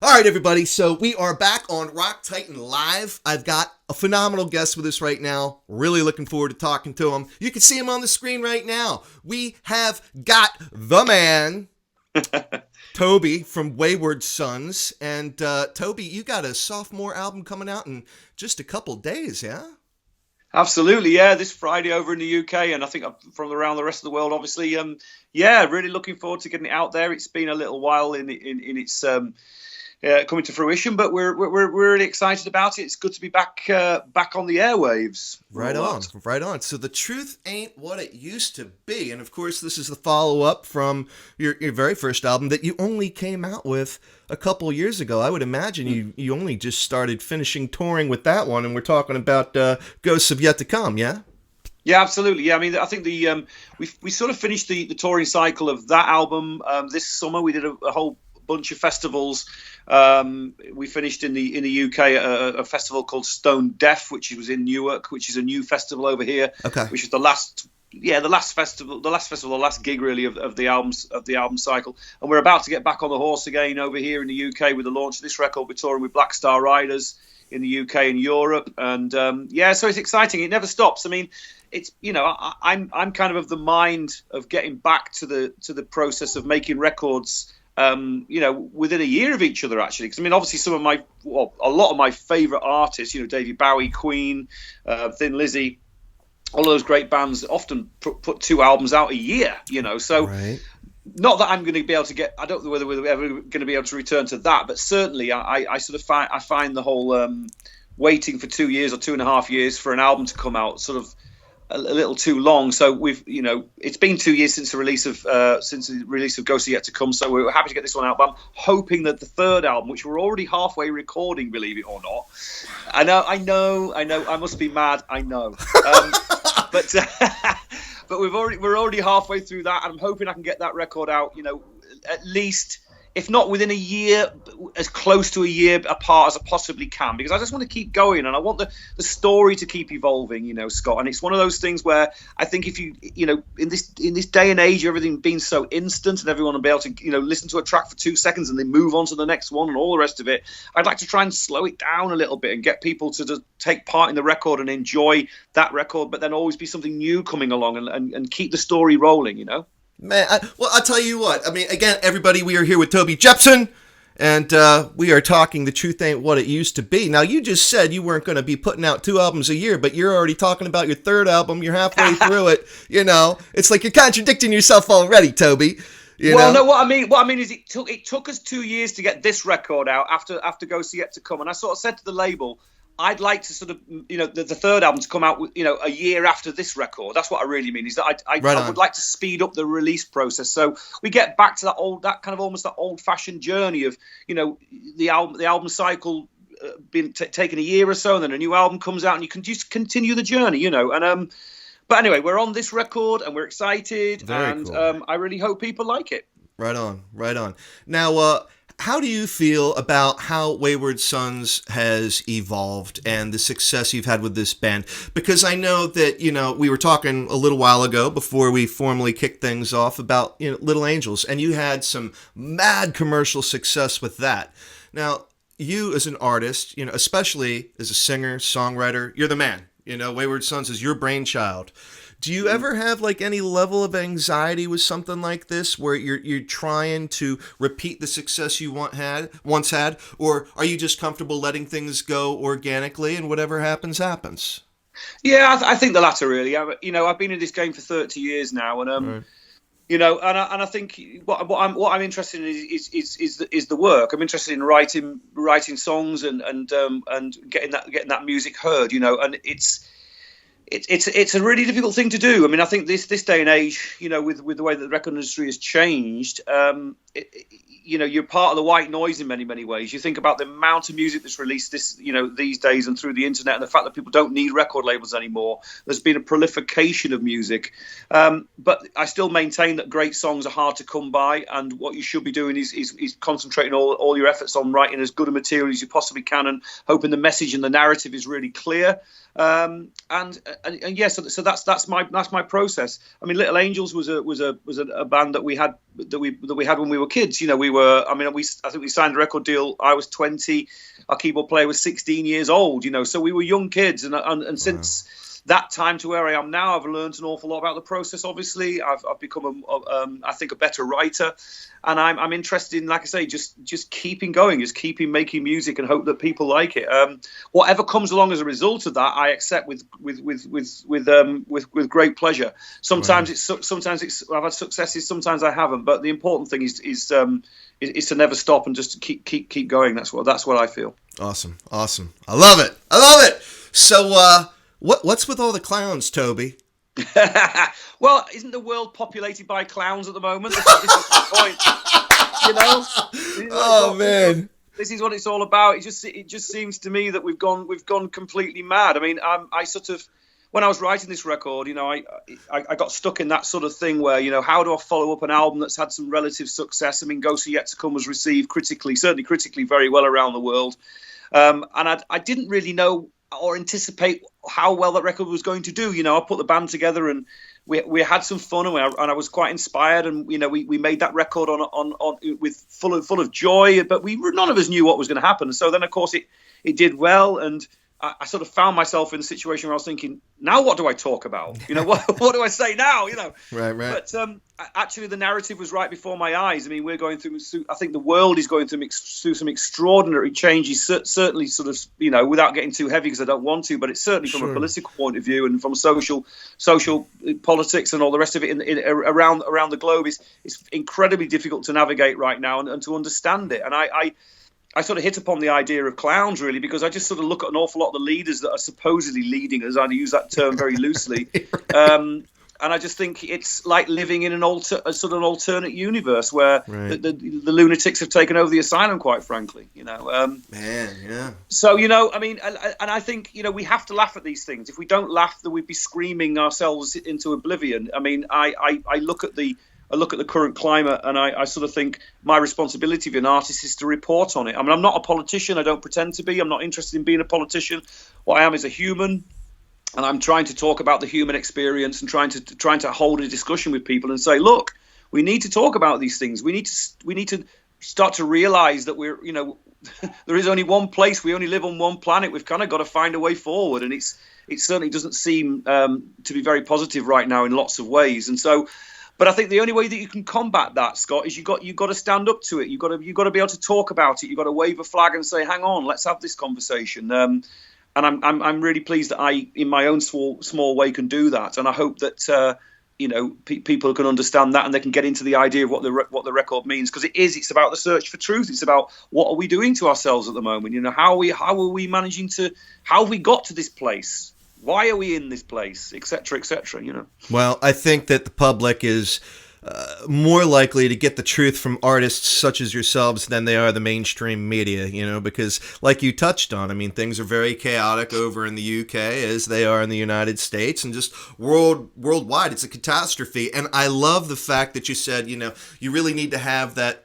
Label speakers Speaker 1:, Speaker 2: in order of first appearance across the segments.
Speaker 1: All right, everybody. So we are back on Rock Titan Live. I've got a phenomenal guest with us right now. Really looking forward to talking to him. You can see him on the screen right now. We have got the man, Toby from Wayward Sons. And Toby, you got a sophomore album coming out in just a couple days, yeah?
Speaker 2: Absolutely, yeah. This Friday over in the UK, and I think from around the rest of the world, obviously. Yeah, really looking forward to getting it out there. It's been a little while in its coming to fruition, but we're really excited about it. It's good to be back on the airwaves.
Speaker 1: Right on. So The Truth Ain't What It Used to Be, and of course, this is the follow-up from your very first album that you only came out with a couple years ago. I would imagine you only just started finishing touring with that one, and we're talking about Ghosts of Yet to Come, yeah?
Speaker 2: Yeah, absolutely. Yeah, I mean, I think we sort of finished the touring cycle of that album this summer. We did a whole bunch of festivals. We finished in the UK at a festival called Stone Deaf, which was in Newark, which is a new festival over here.
Speaker 1: Okay.
Speaker 2: Which is the last gig really of the album cycle. And we're about to get back on the horse again over here in the UK with the launch of this record. We're touring with Black Star Riders in the UK and Europe, and so it's exciting. It never stops. I mean, it's I'm kind of the mind of getting back to the process of making records. Within a year of each other, actually. Because, I mean, obviously a lot of my favourite artists, David Bowie, Queen, Thin Lizzy, all those great bands often put two albums out a year, So,
Speaker 1: right.
Speaker 2: Not that I'm going to be able to get, I don't know whether we're ever going to be able to return to that, but certainly I sort of find the whole waiting for 2 years or 2.5 years for an album to come out sort of a little too long. So it's been 2 years since the release of Ghosts Are Yet to Come. So we're happy to get this one out. But I'm hoping that the third album, which we're already halfway recording, believe it or not. I know. I must be mad. I know. But we're already halfway through that, and I'm hoping I can get that record out. At least, if not within a year, as close to a year apart as I possibly can, because I just want to keep going, and I want the story to keep evolving, Scott. And it's one of those things where I think if in this day and age, everything being so instant, and everyone will be able to, listen to a track for 2 seconds and then move on to the next one and all the rest of it, I'd like to try and slow it down a little bit and get people to just take part in the record and enjoy that record, but then always be something new coming along and keep the story rolling,
Speaker 1: Man, I'll tell you what. I mean, again, everybody, we are here with Toby Jepson, and we are talking The Truth Ain't What It Used to Be. Now, you just said you weren't going to be putting out 2 albums a year, but you're already talking about your third album. You're halfway through it. It's like you're contradicting yourself already, Toby.
Speaker 2: No, what I mean is it took us 2 years to get this record out after Ghosts Yet to Come, and I sort of said to the label, I'd like to sort of, the third album to come out, a year after this record. That's what I really mean, is that I would like to speed up the release process. So we get back to that old-fashioned journey of, the album cycle being taking a year or so, and then a new album comes out, and you can just continue the journey, And but anyway, we're on this record, and we're excited,
Speaker 1: Very cool.
Speaker 2: I really hope people like it.
Speaker 1: Right on. Now, how do you feel about how Wayward Sons has evolved and the success you've had with this band? Because I know that, we were talking a little while ago before we formally kicked things off about, Little Angels, and you had some mad commercial success with that. Now, you as an artist, especially as a singer, songwriter, you're the man. Wayward Sons is your brainchild. Do you ever have like any level of anxiety with something like this where you're trying to repeat the success you once had, or are you just comfortable letting things go organically and whatever happens, happens?
Speaker 2: Yeah, I think the latter really. I've been in this game for 30 years now, and
Speaker 1: Right.
Speaker 2: and I think what I'm interested in is the work. I'm interested in writing songs and getting that music heard. And it's a really difficult thing to do. I mean, I think this day and age, with the way that the record industry has changed, you're part of the white noise in many ways. You think about the amount of music that's released these days and through the internet, and the fact that people don't need record labels anymore. There's been a proliferation of music, but I still maintain that great songs are hard to come by, and what you should be doing is concentrating all your efforts on writing as good a material as you possibly can, and hoping the message and the narrative is really clear. And yes, so that's my process. I mean, Little Angels was a band that we had that we had when we were kids. You know, I think we signed a record deal. I was 20. Our keyboard player was 16 years old. You know, so we were young kids, and since that time to where I am now, I've learned an awful lot about the process. Obviously, I've become I think a better writer, and I'm interested in, like I say, just keeping going, just keeping making music, and hope that people like it. Whatever comes along as a result of that, I accept with great pleasure. Sometimes it's I've had successes, sometimes I haven't, but the important thing is to never stop and just keep going. That's what I feel.
Speaker 1: Awesome. I love it. So, what's with all the clowns, Toby?
Speaker 2: Well, isn't the world populated by clowns at the moment? This is the point. You know?
Speaker 1: Oh man,
Speaker 2: this is what it's all about. It just seems to me that we've gone completely mad. I mean, I sort of, when I was writing this record, you know, I got stuck in that sort of thing where, you know, how do I follow up an album that's had some relative success? I mean, Ghosts Are Yet to Come was received certainly critically very well around the world, and I didn't really know or anticipate how well that record was going to do. You know, I put the band together and we had some fun, and I was quite inspired, and you know, we made that record on with full of joy, but none of us knew what was going to happen. So then, of course, it did well, and I sort of found myself in a situation where I was thinking, now what do I talk about? You know, what do I say now? You know,
Speaker 1: right.
Speaker 2: But actually, the narrative was right before my eyes. I mean, we're going through. I think the world is going through some extraordinary changes. Certainly, sort of, you know, without getting too heavy because I don't want to, but it's certainly from a political point of view and from social politics and all the rest of it around the globe is incredibly difficult to navigate right now and to understand it. And I sort of hit upon the idea of clowns, really, because I just sort of look at an awful lot of the leaders that are supposedly leading us. I use that term very loosely. And I just think it's like living in a sort of an alternate universe where the lunatics have taken over the asylum, quite frankly, you know.
Speaker 1: Man, yeah.
Speaker 2: So, you know, I mean, and I think, you know, we have to laugh at these things. If we don't laugh, then we'd be screaming ourselves into oblivion. I mean, I look at the current climate, and I sort of think my responsibility as an artist is to report on it. I mean, I'm not a politician. I don't pretend to be. I'm not interested in being a politician. What I am is a human, and I'm trying to talk about the human experience and trying to hold a discussion with people and say, look, we need to talk about these things. We need to start to realize that we're, you know, there is only one place. We only live on one planet. We've kind of got to find a way forward, and it certainly doesn't seem to be very positive right now in lots of ways. And so. But I think the only way that you can combat that, Scott, is you got to stand up to it. You got to be able to talk about it. You got to wave a flag and say, "Hang on, let's have this conversation." And I'm really pleased that I, in my own small way, can do that. And I hope that you know, people can understand that and they can get into the idea of what the record means, because it's about the search for truth. It's about what are we doing to ourselves at the moment. You know, how are we managing to? How have we got to this place? Why are we in this place, etc., etc., you know?
Speaker 1: Well, I think that the public is more likely to get the truth from artists such as yourselves than they are the mainstream media, you know, because like you touched on, I mean, things are very chaotic over in the UK as they are in the United States, and just worldwide, it's a catastrophe. And I love the fact that you said, you know, you really need to have that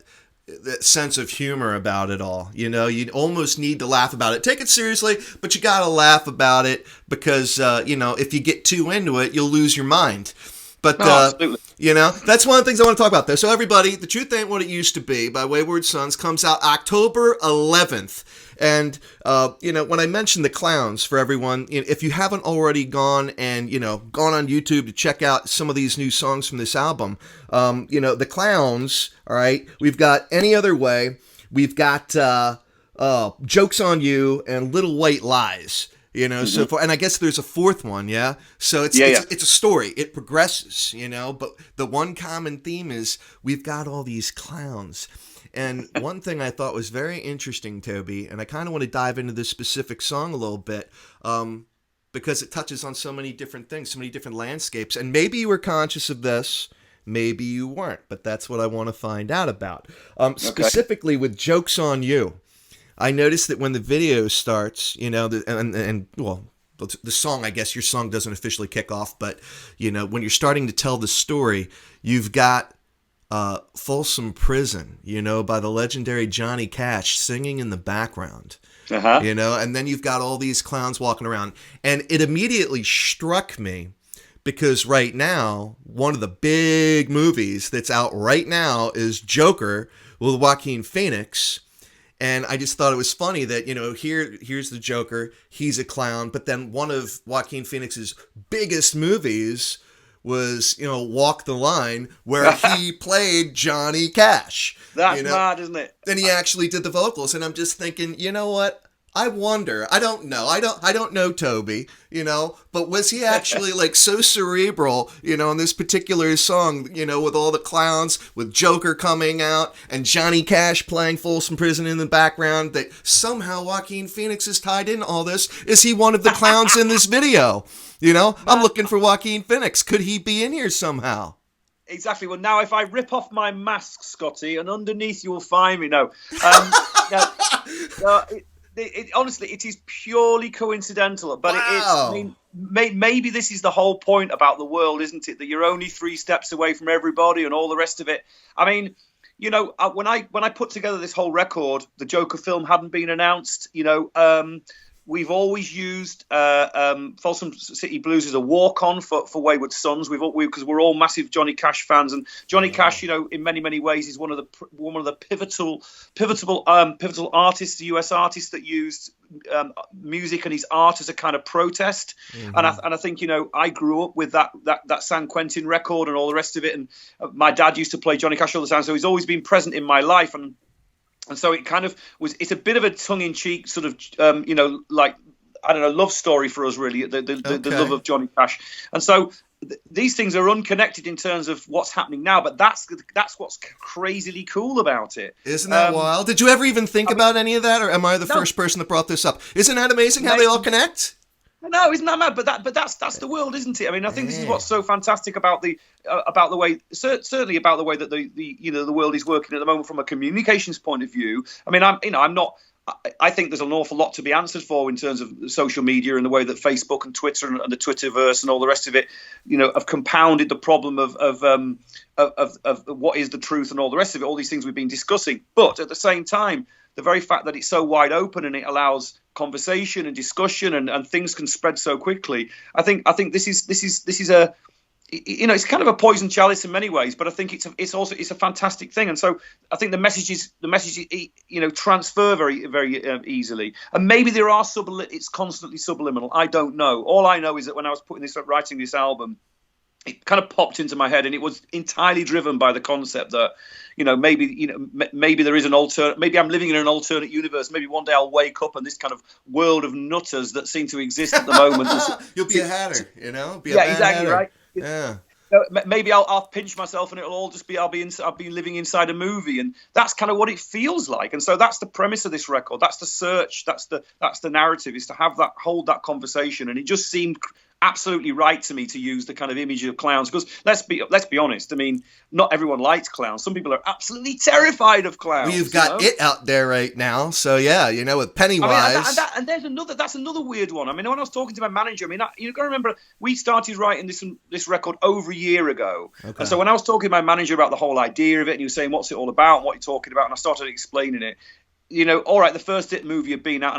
Speaker 1: sense of humor about it all. You know, you almost need to laugh about it. Take it seriously, but you gotta laugh about it because, you know, if you get too into it, you'll lose your mind. But, you know, that's one of the things I want to talk about there. So everybody, The Truth Ain't What It Used to Be by Wayward Sons comes out October 11th. And, you know, when I mentioned the clowns for everyone, if you haven't already gone and, you know, gone on YouTube to check out some of these new songs from this album, you know, the clowns, all right, we've got Any Other Way, we've got Jokes on You, and Little White Lies. You know, so far, and I guess there's a fourth one, yeah? So it's a story. It progresses, you know, but the one common theme is we've got all these clowns. And one thing I thought was very interesting, Toby, and I kind of want to dive into this specific song a little bit, because it touches on so many different things, so many different landscapes. And maybe you were conscious of this, maybe you weren't, but that's what I want to find out about. Specifically with Jokes on You. I noticed that when the video starts, you know, well, the song, I guess your song doesn't officially kick off, but, you know, when you're starting to tell the story, you've got Folsom Prison, you know, by the legendary Johnny Cash singing in the background, you know, and then you've got all these clowns walking around. And it immediately struck me because right now, one of the big movies that's out right now is Joker with Joaquin Phoenix. And I just thought it was funny that, here's the Joker, he's a clown, but then one of Joaquin Phoenix's biggest movies was, Walk the Line, where he played Johnny Cash.
Speaker 2: That's mad, isn't it?
Speaker 1: And he actually did the vocals, and I'm just thinking, you know what? I wonder. I don't know. I don't know Toby, but was he actually like so cerebral, in this particular song, with all the clowns, with Joker coming out and Johnny Cash playing Folsom Prison in the background, that somehow Joaquin Phoenix is tied in all this? Is he one of the clowns in this video? I'm looking for Joaquin Phoenix. Could he be in here somehow?
Speaker 2: Exactly. Well, now if I rip off my mask, Scotty, and underneath you will find me. No. Honestly, it is purely coincidental, but
Speaker 1: wow.
Speaker 2: Maybe this is the whole point about the world, isn't it? That you're only 3 steps away from everybody and all the rest of it. I mean, when I put together this whole record, the Joker film hadn't been announced. We've always used Folsom City Blues as a walk-on for Wayward Sons. Because we're all massive Johnny Cash fans, and Johnny Cash, in many ways, is one of the pivotal artists, the US artists that used music and his art as a kind of protest. Mm-hmm. And I think I grew up with that San Quentin record and all the rest of it, and my dad used to play Johnny Cash all the time, so he's always been present in my life. And so it kind of was. It's a bit of a tongue-in-cheek sort of, like, I don't know, love story for us, really. The love of Johnny Cash, and so these things are unconnected in terms of what's happening now. But that's what's crazily cool about it.
Speaker 1: Isn't that wild? Did you ever even think about any of that, or am I the first person that brought this up? Isn't that amazing how they all connect?
Speaker 2: No, isn't that mad? But that's the world, isn't it? I mean, I think this is what's so fantastic about the way, certainly about the way that the world is working at the moment from a communications point of view. I mean, I think there's an awful lot to be answered for in terms of social media and the way that Facebook and Twitter and the Twitterverse and all the rest of it, have compounded the problem of what is the truth and all the rest of it. All these things we've been discussing, but at the same time, the very fact that it's so wide open and it allows conversation and discussion and things can spread so quickly. I think this is a, it's kind of a poison chalice in many ways, but I think it's a fantastic thing. And so I think the messages transfer very, very easily. And maybe there are it's constantly subliminal. I don't know. All I know is that when I was writing this album, it kind of popped into my head, and it was entirely driven by the concept that, maybe there is an alternate. Maybe I'm living in an alternate universe. Maybe one day I'll wake up and this kind of world of nutters that seem to exist at the moment.
Speaker 1: You'll be a hatter,
Speaker 2: exactly,
Speaker 1: hatter.
Speaker 2: Right.
Speaker 1: Yeah.
Speaker 2: Maybe I'll pinch myself and it'll all just be I'll be living inside a movie, and that's kind of what it feels like. And so that's the premise of this record. That's the search. That's the narrative, is to hold that conversation. And it just seemed absolutely right to me to use the kind of image of clowns, because let's be honest. I mean, not everyone likes clowns. Some people are absolutely terrified of clowns.
Speaker 1: Well, you've got It out there right now, so yeah, with Pennywise.
Speaker 2: And there's that's another weird one. I mean, when I was talking to my manager, you got to remember we started writing this record over a year ago, okay. And so when I was talking to my manager about the whole idea of it, and he was saying, "What's it all about? And what you're talking about?" and I started explaining it. All right, the first It movie had been out,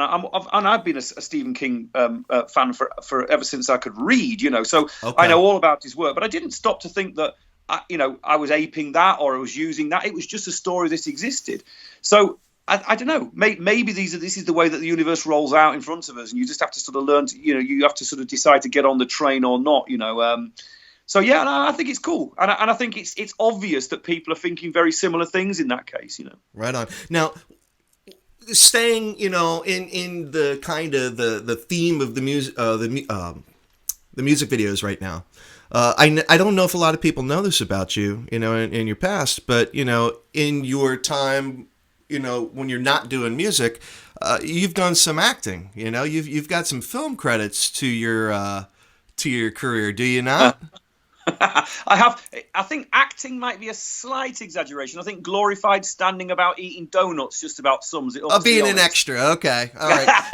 Speaker 2: and I've been a Stephen King fan for ever since I could read, so okay. I know all about his work, but I didn't stop to think that, I was aping that or I was using that. It was just a story that existed. So I don't know, maybe this is the way that the universe rolls out in front of us, and you just have to sort of learn to, you have to sort of decide to get on the train or not, So yeah, I think it's cool, and I think it's obvious that people are thinking very similar things in that case,
Speaker 1: Right on. Now, staying, in the kind of the theme of the music, the music videos right now. I don't know if a lot of people know this about you, in your past, but in your time, when you're not doing music, you've done some acting. You've got some film credits to your career. Do you not?
Speaker 2: I think acting might be a slight exaggeration. I think glorified standing about eating donuts just about sums it up.
Speaker 1: Being an extra, okay, all right.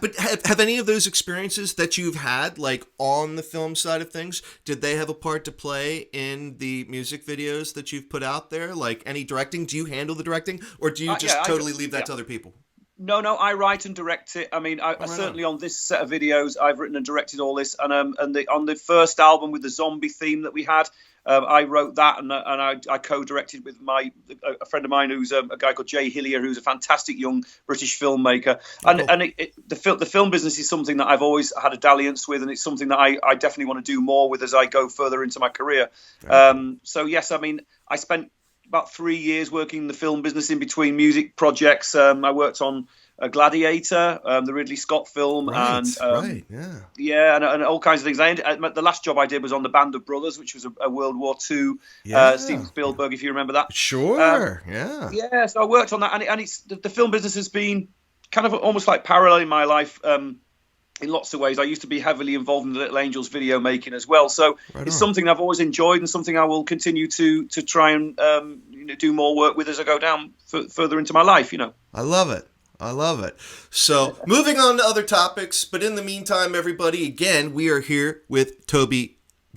Speaker 1: but have any of those experiences that you've had, like on the film side of things, did they have a part to play in the music videos that you've put out there? Like any directing? Do you handle the directing, or do you just totally leave that to other people?
Speaker 2: No, I write and direct it. I mean, I
Speaker 1: Right
Speaker 2: certainly
Speaker 1: on.
Speaker 2: on this set of videos, I've written and directed all this, and on the first album with the zombie theme that we had, I wrote that, and I co-directed with a friend of mine who's a guy called Jay Hillier, who's a fantastic young British filmmaker.
Speaker 1: Oh,
Speaker 2: And
Speaker 1: cool.
Speaker 2: the film business is something that I've always had a dalliance with, and it's something that I definitely want to do more with as I go further into my career.
Speaker 1: Very cool.
Speaker 2: So yes, I mean, I spent about 3 years working in the film business in between music projects. I worked on Gladiator, the Ridley Scott film,
Speaker 1: Right,
Speaker 2: and
Speaker 1: right, yeah.
Speaker 2: yeah, and all kinds of things. The last job I did was on the Band of Brothers, which was a World War II
Speaker 1: Yeah.
Speaker 2: Steven Spielberg, if you remember that.
Speaker 1: Sure, yeah.
Speaker 2: Yeah, so I worked on that, and it's the film business has been kind of almost like parallel in my life. In lots of ways, I used to be heavily involved in the Little Angels video making as well. So
Speaker 1: Right
Speaker 2: it's
Speaker 1: on.
Speaker 2: something I've always enjoyed and something I will continue to try and do more work with as I go down further into my life.
Speaker 1: I love it. I love it. So, moving on to other topics, but in the meantime, everybody, again, we are here with Toby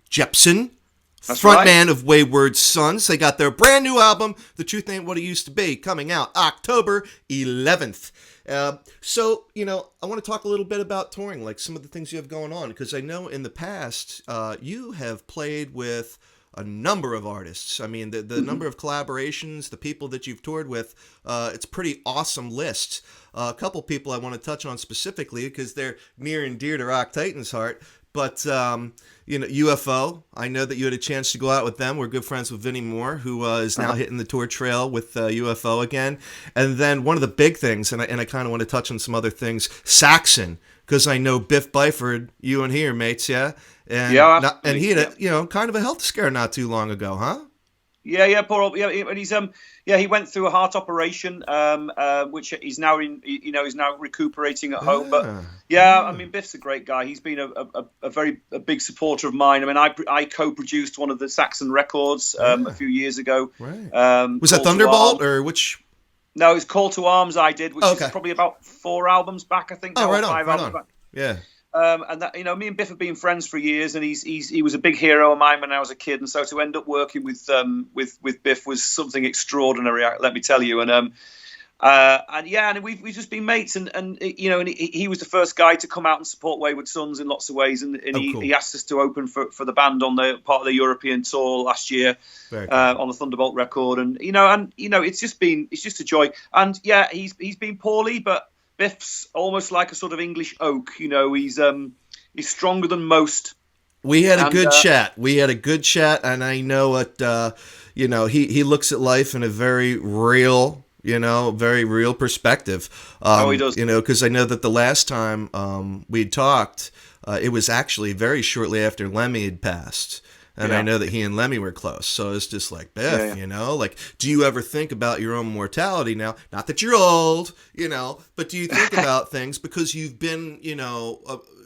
Speaker 1: Jepson,
Speaker 2: That's
Speaker 1: frontman of Wayward Sons. They got their brand new album, The Truth Ain't What It Used to Be, coming out October 11th. So, I want to talk a little bit about touring, like some of the things you have going on, because I know in the past you have played with a number of artists. I mean, the number of collaborations, the people that you've toured with, it's a pretty awesome list. A couple people I want to touch on specifically because they're near and dear to Rock Titan's heart. But, UFO, I know that you had a chance to go out with them. We're good friends with Vinnie Moore, who is now hitting the tour trail with UFO again. And then one of the big things, and I kind of want to touch on some other things, Saxon, because I know Biff Byford, you and he are mates, yeah? And,
Speaker 2: Yeah,
Speaker 1: and he had a, kind of a health scare not too long ago, huh?
Speaker 2: Yeah, poor old, yeah, and he went through a heart operation, which he's now he's now recuperating at home. But yeah, I mean, Biff's a great guy. He's been a very big supporter of mine. I mean, I co-produced one of the Saxon records a few years ago.
Speaker 1: Right. Was that
Speaker 2: Call to
Speaker 1: Thunderbolt
Speaker 2: Arms.
Speaker 1: or which?
Speaker 2: No, it's Call to Arms I did, which
Speaker 1: Okay.
Speaker 2: is probably about 4 albums back, I think.
Speaker 1: Oh,
Speaker 2: now, or
Speaker 1: right on,
Speaker 2: 5
Speaker 1: right
Speaker 2: albums
Speaker 1: on.
Speaker 2: back.
Speaker 1: Yeah.
Speaker 2: And that, me and Biff have been friends for years, and he was a big hero of mine when I was a kid, and so to end up working with Biff was something extraordinary, let me tell you. And we've just been mates, and he was the first guy to come out and support Wayward Sons in lots of ways, and
Speaker 1: cool.
Speaker 2: he asked us to open for the band on the part of the European tour last year.
Speaker 1: Very cool.
Speaker 2: On the Thunderbolt record, and it's just a joy. And yeah, he's been poorly, but Biff's almost like a sort of English oak. He's stronger than most.
Speaker 1: We had a good chat. And I know what he looks at life in a very real, very real perspective.
Speaker 2: He does.
Speaker 1: Because I know that the last time we talked, it was actually very shortly after Lemmy had passed. And I know that he and Lemmy were close. So it's just like, Biff, like, do you ever think about your own mortality now? Not that you're old, but do you think about things because you've been,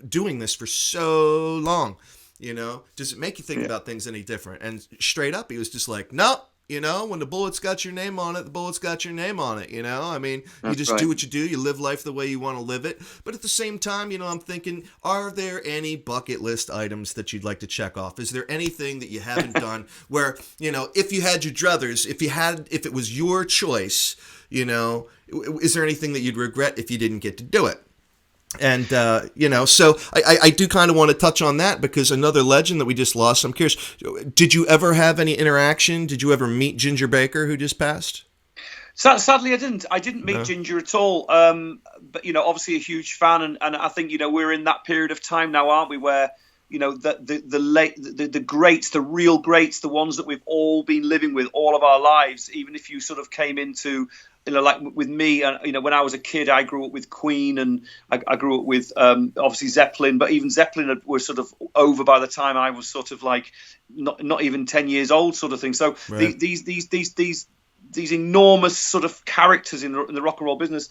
Speaker 1: doing this for so long, Does it make you think about things any different? And straight up, he was just like, no. When the bullet's got your name on it, the bullet's got your name on it, I mean, you just do what you do. You live life the way you want to live it. But at the same time, I'm thinking, are there any bucket list items that you'd like to check off? Is there anything that you haven't done where, if you had your druthers, if it was your choice, is there anything that you'd regret if you didn't get to do it? And, so I do kind of want to touch on that because another legend that we just lost, I'm curious, did you ever have any interaction? Did you ever meet Ginger Baker, who just passed?
Speaker 2: Sadly, I didn't meet Ginger at all. But, obviously a huge fan. And I think, we're in that period of time now, aren't we, where, the greats, the real greats, the ones that we've all been living with all of our lives, even if you sort of came into, like with me, when I was a kid, I grew up with Queen and I grew up with obviously Zeppelin, but even Zeppelin were sort of over by the time I was sort of like not even 10 years old, sort of thing. So these enormous sort of characters in the rock and roll business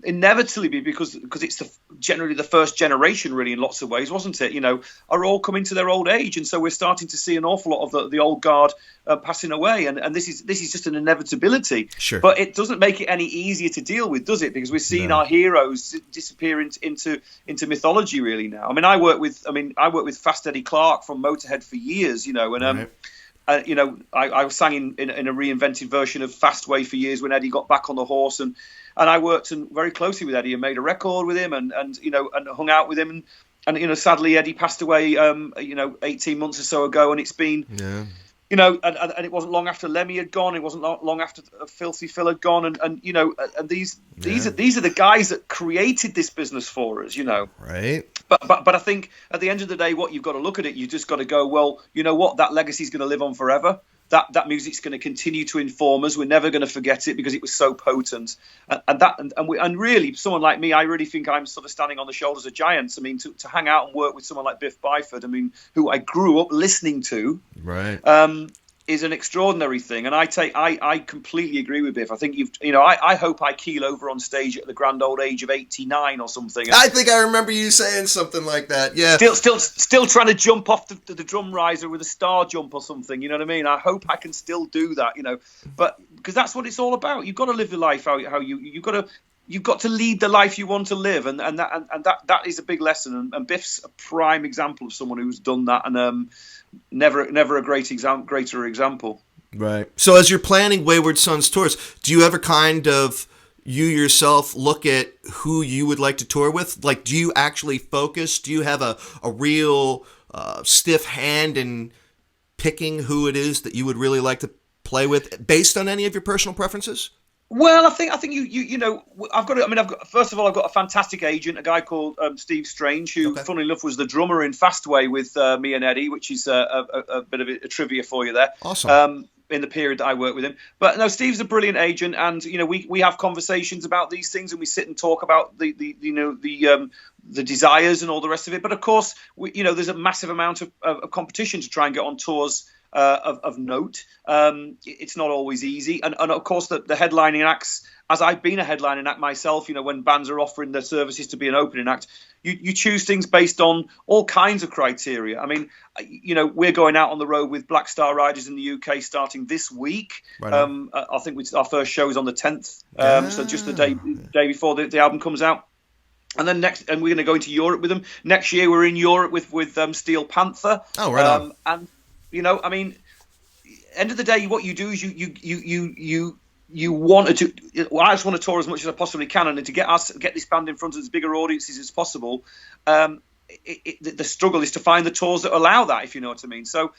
Speaker 2: inevitably because it's generally the first generation, really, in lots of ways, wasn't it? Are all coming to their old age, and so we're starting to see an awful lot of the old guard passing away, and this is just an inevitability.
Speaker 1: Sure.
Speaker 2: But it doesn't make it any easier to deal with, does it? Because we're seeing our heroes disappear into mythology, really now. I mean, I work with Fast Eddie Clarke from Motorhead for years, and You know, I was sang in a reinvented version of Fastway for years when Eddie got back on the horse, and I worked very closely with Eddie and made a record with him, and you know, and hung out with him, and you know, sadly Eddie passed away, you know, 18 months or so ago, and it's been.
Speaker 1: Yeah.
Speaker 2: You know, and it wasn't long after Lemmy had gone. It wasn't long after Filthy Phil had gone, and you know, and these are the guys that created this business for us. You know,
Speaker 1: right.
Speaker 2: But I think at the end of the day, what you've got to look at it, you just got to go, well, you know what, that legacy is going to live on forever. That music's going to continue to inform us. We're never going to forget it because it was so potent. And really, someone like me, I really think I'm sort of standing on the shoulders of giants. I mean, to hang out and work with someone like Biff Byford, I mean, who I grew up listening to,
Speaker 1: right,
Speaker 2: is an extraordinary thing. And I completely agree with Biff. I think I hope I keel over on stage at the grand old age of 89 or something.
Speaker 1: I think I remember you saying something like that. Yeah.
Speaker 2: Still trying to jump off the drum riser with a star jump or something. You know what I mean? I hope I can still do that. You know, but because that's what it's all about. You've got to live the life how you've got to lead the life you want to live, and that is a big lesson. And Biff's a prime example of someone who's done that, and never a greater example.
Speaker 1: Right. So as you're planning Wayward Sons tours, do you ever kind of you yourself look at who you would like to tour with? Like, do you actually focus? Do you have a real stiff hand in picking who it is that you would really like to play with based on any of your personal preferences?
Speaker 2: Well, I think you know, first of all, I've got a fantastic agent, a guy called Steve Strange, who, funnily enough, was the drummer in Fastway with me and Eddie, which is a bit of a trivia for you there.
Speaker 1: Awesome.
Speaker 2: In the period that I worked with him, but no, Steve's a brilliant agent, and you know, we have conversations about these things, and we sit and talk about the desires and all the rest of it. But of course, there's a massive amount of competition to try and get on tours. Of note. It's not always easy, and of course the headlining acts, as I've been a headlining act myself, you know, when bands are offering their services to be an opening act, you choose things based on all kinds of criteria. I mean, you know, we're going out on the road with Black Star Riders in the UK starting this week. Right. I think our first show is on the 10th, so just the day before the album comes out. And then we're going to go into Europe with them. Next year we're in Europe with Steel Panther.
Speaker 1: Oh, right on.
Speaker 2: And you know, I mean, end of the day, what you do is you want to. Well, I just want to tour as much as I possibly can, and to get this band in front of as bigger audiences as possible. The struggle is to find the tours that allow that, if you know what I mean. So,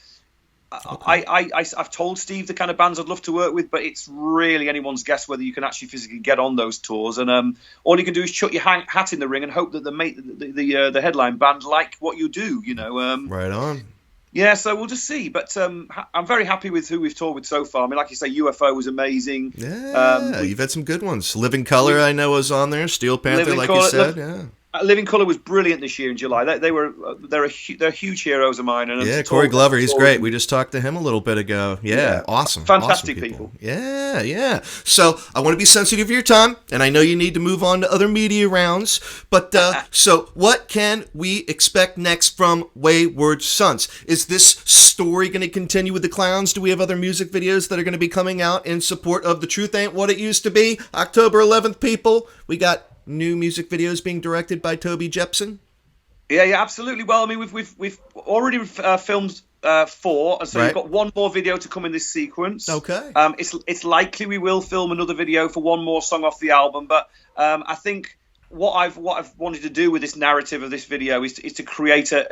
Speaker 2: I've told Steve the kind of bands I'd love to work with, but it's really anyone's guess whether you can actually physically get on those tours. And all you can do is chuck your hat in the ring and hope that the headline band like what you do. You know.
Speaker 1: Right on.
Speaker 2: Yeah, so we'll just see. But I'm very happy with who we've toured with so far. I mean, like you say, UFO was amazing.
Speaker 1: Yeah, you've had some good ones. Living Colour, I know, was on there. Steel Panther, like you said. Yeah.
Speaker 2: Living Colour was brilliant this year in July. They're huge heroes of mine. And
Speaker 1: yeah, Corey Glover, he's great. We just talked to him a little bit ago. Yeah, awesome.
Speaker 2: Fantastic
Speaker 1: awesome
Speaker 2: people.
Speaker 1: Yeah. So I want to be sensitive of your time, and I know you need to move on to other media rounds. But so what can we expect next from Wayward Sons? Is this story going to continue with the Clowns? Do we have other music videos that are going to be coming out in support of The Truth Ain't What It Used to Be? October 11th, people. We got new music videos being directed by Toby Jepson.
Speaker 2: Yeah, absolutely. Well, I mean, we've already filmed 4, and so You've got one more video to come in this sequence.
Speaker 1: Okay.
Speaker 2: It's likely we will film another video for one more song off the album, but I think what I've wanted to do with this narrative of this video is to create a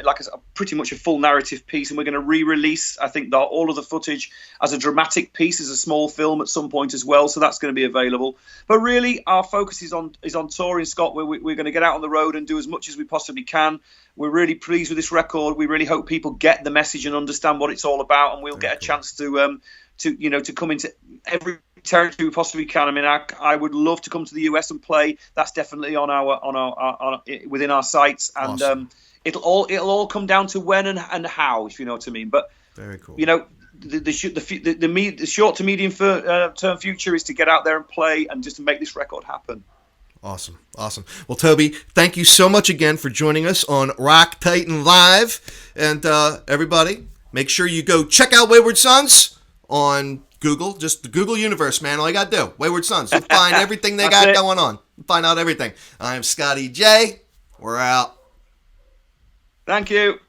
Speaker 2: pretty much a full narrative piece, and we're going to re-release, I think, all of the footage as a dramatic piece, as a small film at some point as well. So that's going to be available. But really, our focus is on touring, Scott. We're going to get out on the road and do as much as we possibly can. We're really pleased with this record. We really hope people get the message and understand what it's all about, and we'll get a chance to come into every territory we possibly can. I mean, I would love to come to the US and play. That's definitely on our within our sights, and awesome. It'll all come down to when and how, if you know what I mean. But
Speaker 1: very cool.
Speaker 2: You know, the short to medium term future is to get out there and play and just to make this record happen.
Speaker 1: Awesome. Well, Toby, thank you so much again for joining us on Rock Titan Live, and everybody, make sure you go check out Wayward Sons on Google, just the Google universe, man. All you got to do, Wayward Sons. You'll find everything they got going on. Find out everything. I'm Scotty J. We're out.
Speaker 2: Thank you.